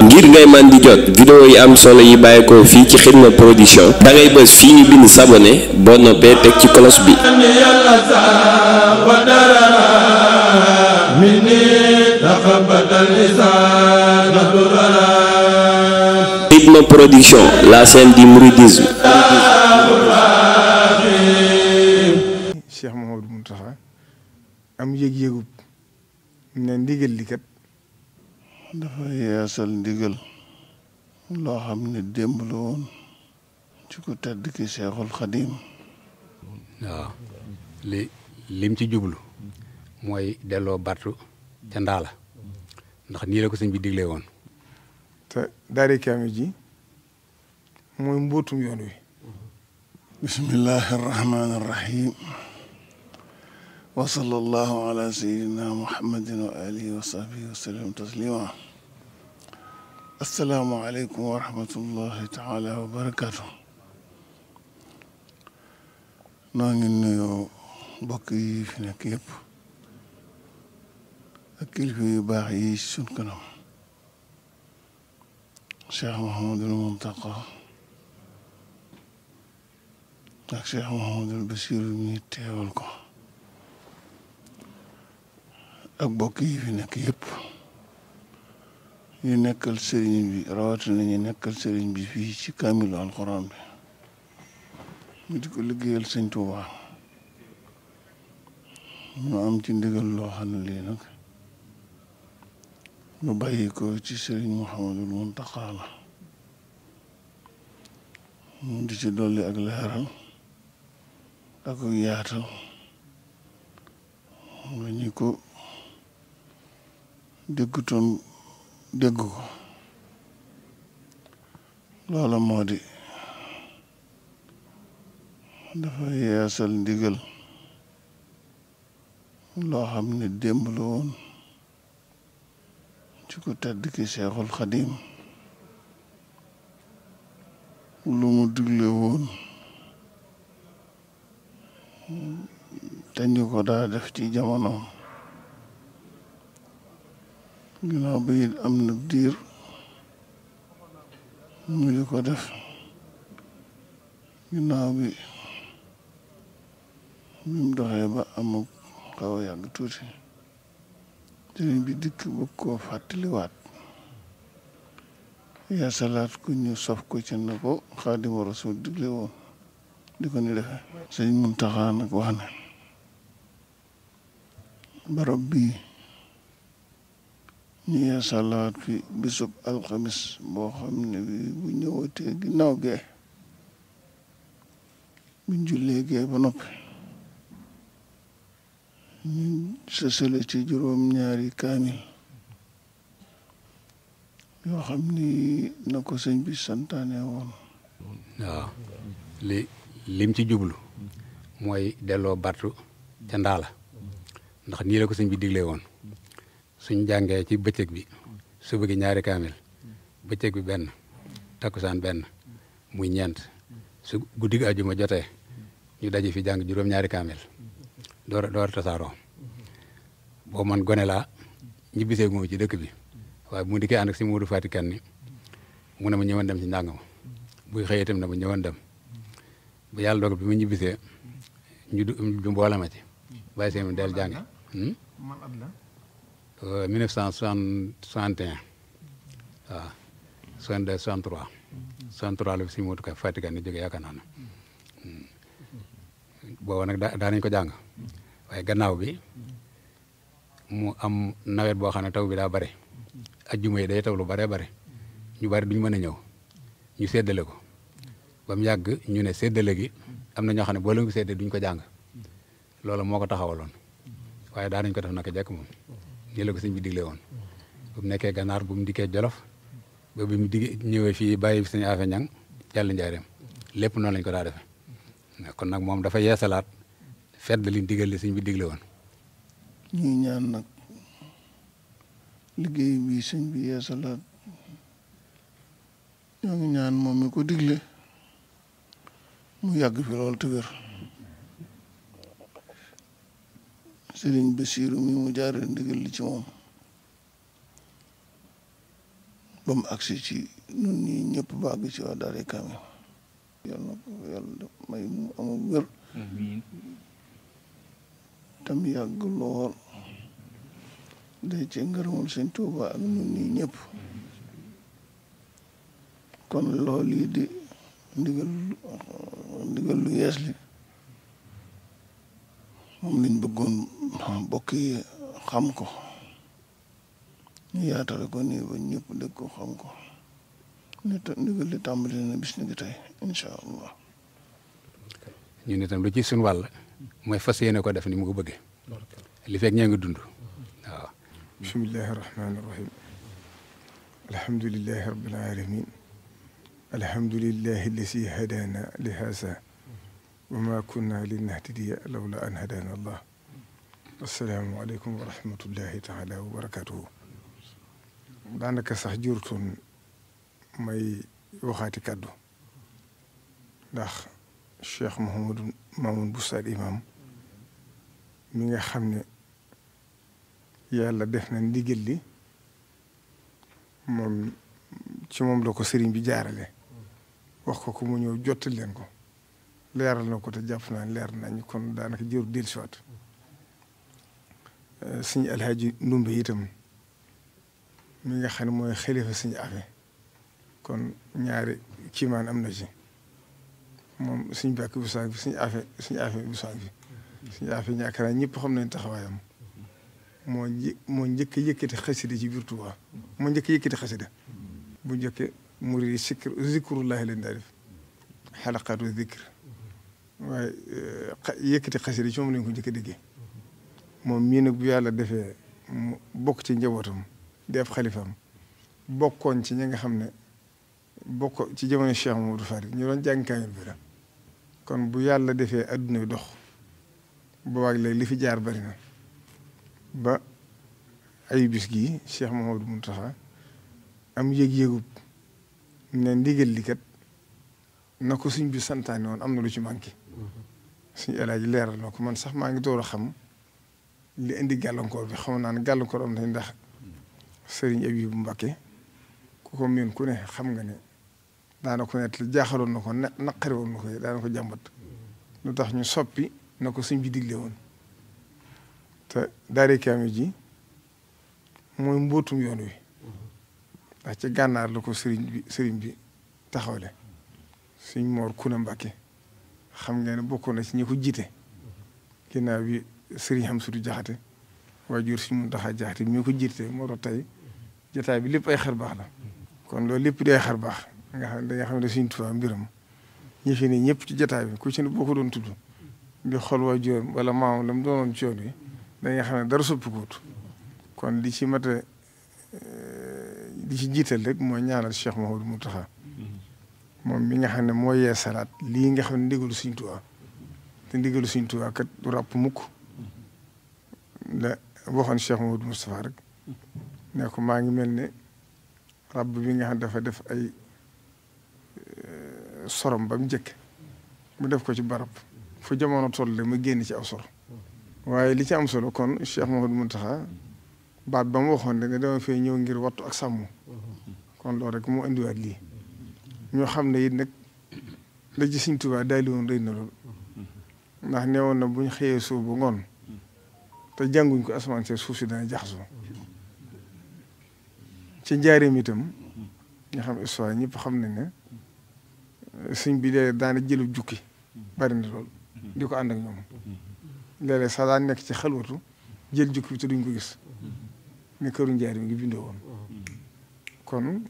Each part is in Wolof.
ngir ngay man di jot vidéo yi am solo yi bàyyeekoo fii ci Xidma Production da ngay bës fii ñu bind s'abonné boo noppee teg ci cloche bi. Xidma Production, la chaîne du mouridisme. Cheikh Mouhamadou Mountakha am yëg-yëgub ne ndigal li kat dafa yeesal ndigal loo xam ne démb la woon ci ku tedd ki Cheikhul Khadim. waaw lim ci jublu mooy delloo battu ca ndaala ndax nii la ko sëñ bi diglee woon. te daari kaamil ji mooy mbootum yoon wi. bismillahi arrahmani arrahim wa sallallahu ala sayyidina muhammadin wa alihi wa sahbihi wa sallam taslima. assalaamu aleykum wa rahmatullahi taala wa barakatu. noo ngi nuyoo mbokk yi fi nekk yëpp ak kilifa yu baax yi sun kanam. Cheikh Mouhamadul Mountakha ak Cheikh Mouhamadul Bachir mi teewal ko ak mbokk yi fi nekk yëpp ñu nekkal sëriñ bi rawatina ñu nekkal sëriñ bi fii ci kaamilu alxuraan bi ñu di ko liggéeyal sëñ Tuubaa ñu am ci ndigal loo xam ne lii nag ñu bàyyi ko ci sëriñ Mouhamadul Mountakha la mu di ci dolli ak leeral ak yaatal la ñu ko déggutoon dégg ko loola moo di dafa yeesal ndigal loo xam ne démb la woon ci ku tedd ki Cheikhul Khadim lu mu digle woon te ñu ko daa def ci jamonoom ginnaaw bi it am na diir ñu di ko def ginnaaw bi mu doxee ba amul xaw a yàgg tuuti sëriñ bi dikk bëgg koo fàttaliwaat yeesalaat ku ñu sof ko ci na ko Xaadimu Rasuul digle woon di ko ni defee sëriñ Muntaxa nag wax ne barab bii ñu yeesalaat fi bisub alxamis boo xam ne bi bu ñëwatee ginnaaw gee buñ jullee gee ba noppi ñu sësale ci juróom-ñaari kaamil yoo xam ni na ko sëñ bi santaane woon. waaw lim ci jublu mooy delloo battu ca ndaala ndax nii la ko sëñ bi diglee woon suñ jàngee ci bëccëg bi suba gi ñaari kaamil bëccëg bi benn takkusaan benn muy ñeent su guddi gi àjjuma jotee ñu daje fi jàng juróom-ñaari kaamil door tasaaroo boo man gone laa ñibbisee moom ci dëkk bi waaye bu mu dikkee ànd ak si Modou Fati Kan ni mu ne ma ñëwoon dem ci njàng ma buy xëyee itam ne ma ñëwoon dem ba yàlla dogal bi ma ñibbisee ñu mboole ma ci bàyyi seen del jàng 1961 waaw 62 63 63 la si Modou Fati Kan ni jógee yaakaar naa ne booba nag daa nañ ko jàng waaye gannaaw bi mu am nawet boo xam ne taw bi daa bare ajjuma yi day taw lu bare bare ñu bari duñ mën a ñëw ñu séddale ko ba mu yàgg ñu ne séddale gi am na ñoo xam ne boo leen ko séddee duñ ko jàng loolu moo ko taxawaloon waaye daa nañ ko def naka jekk moom nii la ko sëñ bi digle woon bu mu nekkee gànnaar bu mu dikkee jolof ba bi mu ñëwee fii bàyyi fi sëñ Afe Ñang jàll njaareem lépp noonu lañ ko daa defee kon nag moom dafa yeesalaat fedd liñ digal li sëñ bi digle woon. ñuy ñaan nag liggéey bi sëñ bi yeesalaat ñoo ngi ñaan moom mi ko digle mu yàgg fi lool te wér sëriñ Basiiru mi mu jaaree ndigal li ci moom ba mu agsi ci ñun ñii ñëpp bàgg ci waa Daaray Kamil yàlla na ko yàlla may mu amul wér tam yàgg lool day ci ngërëmul Sëñ Tuuba ak ñun ñii ñëpp kon loolu yi di ndigal lu yees li moom lañ bëggoon bokk yi xam ko ñu yaatale ko nii ba ñëpp dégg ko xam ko ndigal li tàmbali na bis ni ki tey incha allah. ñun itam lu ci suñu wàll mooy fas yéene ko def ni mu ko bëggee li fekk ñaa ngi dund waaw. bismillahi rahmaani rahim alhamdulillahi rabbil alamin alhamdulillahi alladi hadana li haza wa ma kunna linahtadiya lawla an hadana allah assalaamu aleykum wa rahmatullahi taala wa barakatuhu daanaka sax jurutoon may waxaati kàddu ndax Cheikh Mouhamadou Mamoun Bousso imam mi nga xam ne yàlla def na ndigal li moom ci moom la ko sëriñ bi jaarale wax ko mu ñëw jottali leen ko leeral na ko te jàpp naa leer nañ kon daanaka jëru dellusiwaat suñu alhaaji ndumbe itam mi nga xam ne mooy xalifa suñu afe kon ñaari kiimaan am na ci moom suñu bàkk bu saag bi suñu afe bu saag bi suñu afe ñaakaar naa ñëpp xam nañ taxawaayam moo njëkk yëkkati xasida ci biir Tuuba moo njëkk yëkkati xasida bu njëkke muri zikrullahi leen daa def xalaqaatu zikr waaye yëkkati xasida ci moom lañ ko njëkk a déggee moom mii nag bu yàlla defee mu bokk ci njabootam di ab xalifaam bokkoon ci ñi nga xam ne bokk ci jamono Cheikh Mamadou Fari ñu doon jàng kaamil bi la kon bu yàlla defee adduna bi dox boobaag léegi li fi jaar bari na ba ay bis gii Cheikh Mamadou Mountakha am yëg-yëgub ne ndigal li kat na ko suñ bi santaane woon am na lu ci manqué suñu Alaaji leeral na ko man sax maa ngi door a xam li indi gàllankoor bi xam naa ne gàllankoor am na ndax Sëriñ Abibu Mbàkke ku ko miin ku ne xam nga ne daana ko net jaaxaloon na ko naqari woon na ko daana ko jàmbat lu tax ñu soppi na ko suñ bi digle woon te Daaray Kamil ji mooy mbootum yoon wi ndax ci gànnaar la ko sëriñ bi taxawle suñ Moor Kuna Mbàkke xam ngeen ne bokkoon na ci ñi ko jiite ginnaaw bi sëriñ Hamsatu Jaxate waajur suñ Muntaxa Jaxate mi ko jiite moo tax tey jotaay bi lépp ay xar baax la kon loolu lépp di ay xar baax nga xam ne da nga xam ne suñ Tuubaa mbiram ñi fi ne ñëpp ci jotaay bi ku ci ne boo ko doon tudd di xool waajuram wala maamam la mu doonoon ci yoon wi da nga xam ne dara soppikuwut kon li ci mat a li ci jiital rek mooy ñaanal Cheikh Mouhamadou Mountakha moom mi nga xam ne moo yee salaat lii nga xam ne ndigalu Sëriñ Tuubaa te ndigalu Sëriñ Tuubaa kat du ràpp mukk la waxoon Cheikh Mouhamadou Moustapha rek ne ko maa ngi mel ne rab bi nga xam dafa def ay sorom ba mu njëkk mu def ko ci barab fu jamono toll mu génn ci aw sor waaye li ci am solo kon Cheikh Mouhamadou Mountakha baat ba mu waxoon ne dama fee ñëw ngir wattu ak sàmm kon loolu rek moo indiwaat lii ñoo xam ne it nag la ci Sëriñ Tuubaa daal di woon rëy na lool ndax nee woon na bu ñu xëyee suuf ba ngoon te jànguñ ko asamaan see suuf si dana jaxasoo ci njaareem itam nga xam histoire ñëpp xam nañ ne sëñ bi léeg daana jëlu jukki bari na lool di ko ànd ak ñoom léeg-léeg sax daan nekk ci xalwatu jël jukki bi te duñ ko gis ne këru njaareem ngi bindoo woon kon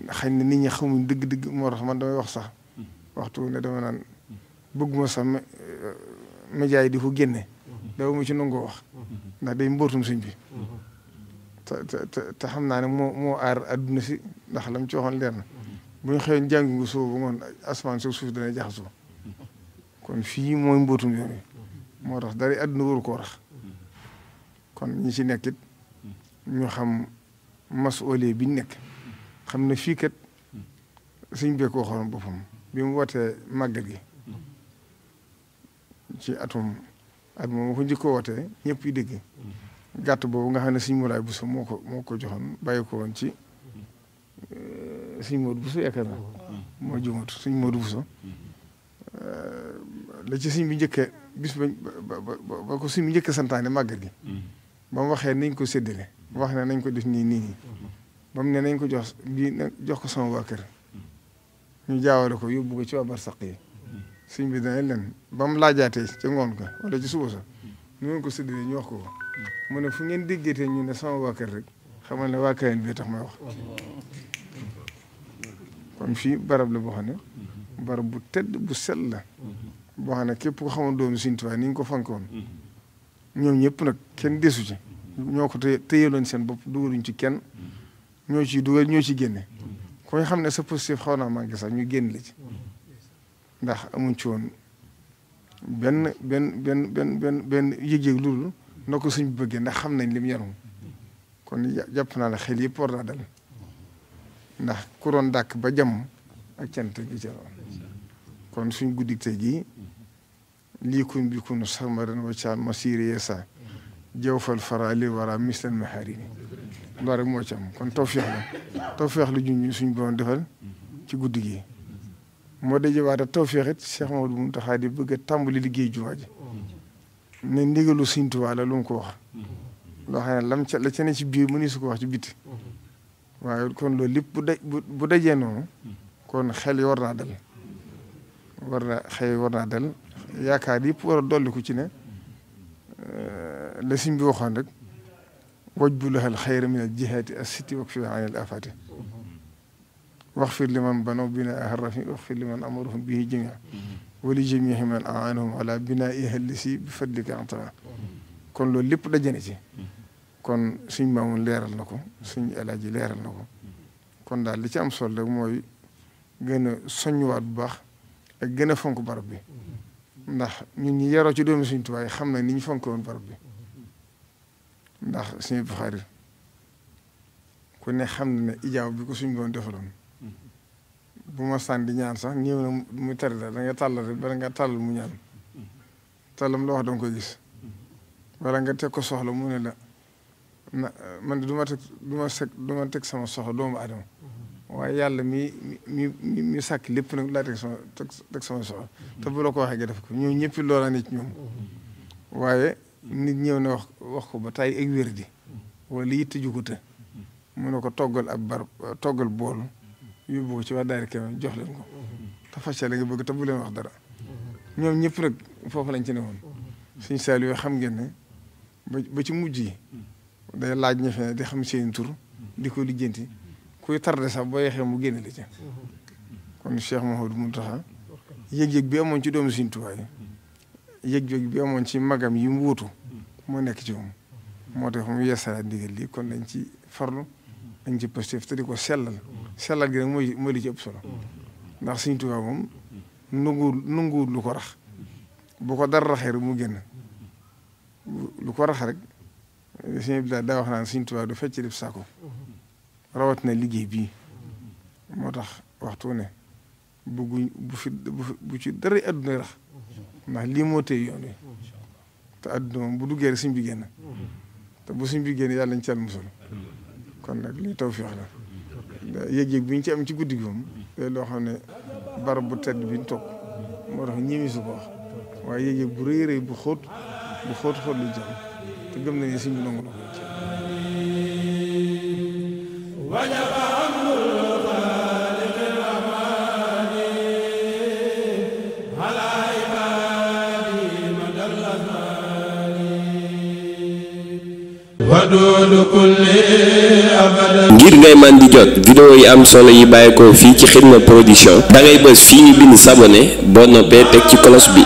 xëy na nit ñi xamuñ dëgg-dëgg moo tax man damay wax sax waxtu ne dama naan bëgguma sax média yi di ko génne dafa mu ci nangoo wax ndax day mbootum sëñ bi te xam naa ne moo aar adduna si ndax lam ci waxoon leer na bu ñu xëyoon jàngi ngu soo ba ngoon asamaan si suuf dana jaxasoo kon fii mooy mbootum yoon wi moo tax dara adduna waru koo rax kon ñi ci nekkit ñu xam masuulee bi ñu nekk xam ne fii kat suñ bee ko waxoon boppam bi mu wootee màggal gi ci at moom ko njëkk ko wootee ñëpp yi dégg gàtt boobu nga xam ne sëñ Moulay Bousso moo ko joxoon bàyyi ko woon ci sëñ Modou Bousso yaakaar na moo jumut sëñ Modou Bousso la ci sëñ bi njëkkee bis ba ko sëñ bi njëkkee santaane màggal gi ba mu waxee nañ ko séddale wax ne nañ ko def nii ba mu ne nañ ko jox jox ko sama waa kër ñu jaawale ko yóbbu ko ci waa barsaq yi sëñ bi dana leen ba mu laajaatee ca ngoon ka wala ci suba sa ñu ngeen ko séddale ñu wax ko mu ne fu ngeen déggeetee ñu ne sama waa kër rek xamal ne waa Kayen bi tax may wax kon fii barab la boo xam ne barab bu tedd bu sell la boo xam ne képp ko xamoon doomu Sëñ Tuubaa ni ñu ko fankoon ñoom ñëpp nag kenn desu ci ñoo ko téyeloon seen bopp dugaluñ ci kenn ñoo ciy dugal ñoo ci génne ko xam ne sa positif xaw naa manqué sax ñu génn la ci ndax amuñ ci woon benn yëg-yëg loolu na ko suñ bëggee ndax xam nañ lim yarum kon jàpp naa la xel yëpp war naa dal ndax ku doon dàkk ba jàmm ak cant gi ci kon suñ guddi tey gii lii kun bi kun sarmaran wacaan masiri yeesa jawfal fara li wara mislan maharini loolu rek moo ci am kon tawfeex la junj suñ borom defal ci guddi gi moo dajewaat tawfeex it Cheikh Mamadou Mountakha di bëgg a tàmbali liggéey jumaa ji ne ndigalu Sëñ Tuubaa la lu mu ko wax loo xam ne la ca ne ci biir mëni su ko wax ci biti waaye kon loolu lépp bu dajee noonu kon xel yi war naa dal yaakaar yëpp war a dolli ko ci ne la sëñ bi waxoon rek wajbu lahal xayra min al jihaati as-sitti wakfi an al afaati waxfir liman banaw binaa rafi waxfir liman amarahum bihi jamia wali jamihi man aanahum ala binaiha lisi bi fadlika antara kon loolu lépp dajane ci kon suñ maamun leeral na ko suñ alaaji leeral na ko kon daal li ci am solo rek mooy gën a soññuwaat bu baax ak gën a fonk barab bi ndax ñun ñi yaroo ci doomi Sëñ Tuubaa xam na ni ñu fonk woon barab bi ndax suñu Buxaari ku ne xam na ne ijaab bi ko suñ boon defaloon bu ma sànni ñaan sax ñëw na mu tari la da nga tàllal rek bala nga tàllal mu ñaan tàllam la wax danga koy gis wala nga teg ko soxla mu ne la man de du ma teg sama soxla doomu adama waaye yàlla mi sàkk lépp nag laa teg sama soxla te bu la ko waxee nga def ko ñoom ñëpp loola ne ci ñoom waaye nit ñëw na wax ko ba tàyyi ak wér di wala yitte ju ko të mu ne ko toggal bool yóbbu ko ci waa daari Kébémer jox leen ko te fàccee nga bëgg te bu leen wax dara ñoom ñëpp nag foofu lañ ci ne woon suñ saal yooyu xam ngeen ne ba ci mujj yi day laaj ña fe di xam seen tur di ko lijjanti kuy tardé sax boo yeexee mu génne la ci kon Cheikh Mouhamadou Mountakha yëg-yëg bi amoon ci doomu Sëñ Tuubaa yi yëg-yëg bi amoon ci magam yi mu wuutu moo nekk ci moom moo tax mu yeesalaat ndigal lii kon dañ ci farlu dañ ci positif te di ko sellal gi nag mooy li ci ëpp solo ndax Sëñ Tuubaa moom nanguwul lu ko rax bu ko dara raxee rek mu génn lu ko rax rek sëñ bi daa wax naan Sëñ Tuubaa du fecc def saako rawat na liggéey bii moo tax waxtu ne bu ci dara adduna rax ndax lii moo tey yoon wi te adduna moom bu duggee rek sëñ bi génn te bu sëñ bi génn yàlla ñu ci àll musal kon nag lii tawfeex la yëg-yëg bi ñu ci am ci guddi gi moom loo xam ne barab bu tedd bi ñu toog moo tax ñëwee su ko wax waaye yëg-yëg bu rëy rëy bu xóot lu jëm te gëm nañu sëñ bi nangu na ko ngir ngay man di jot vidéo yi am solo yi bàyyeekoo fii ci Xidma Production da ngay bës fii ñu bind s'abonner boo noppee teg ci cloche bi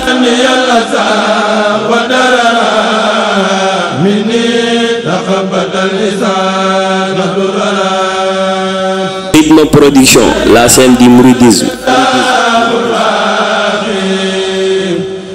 Xidma Production, la chaîne du mouridisme.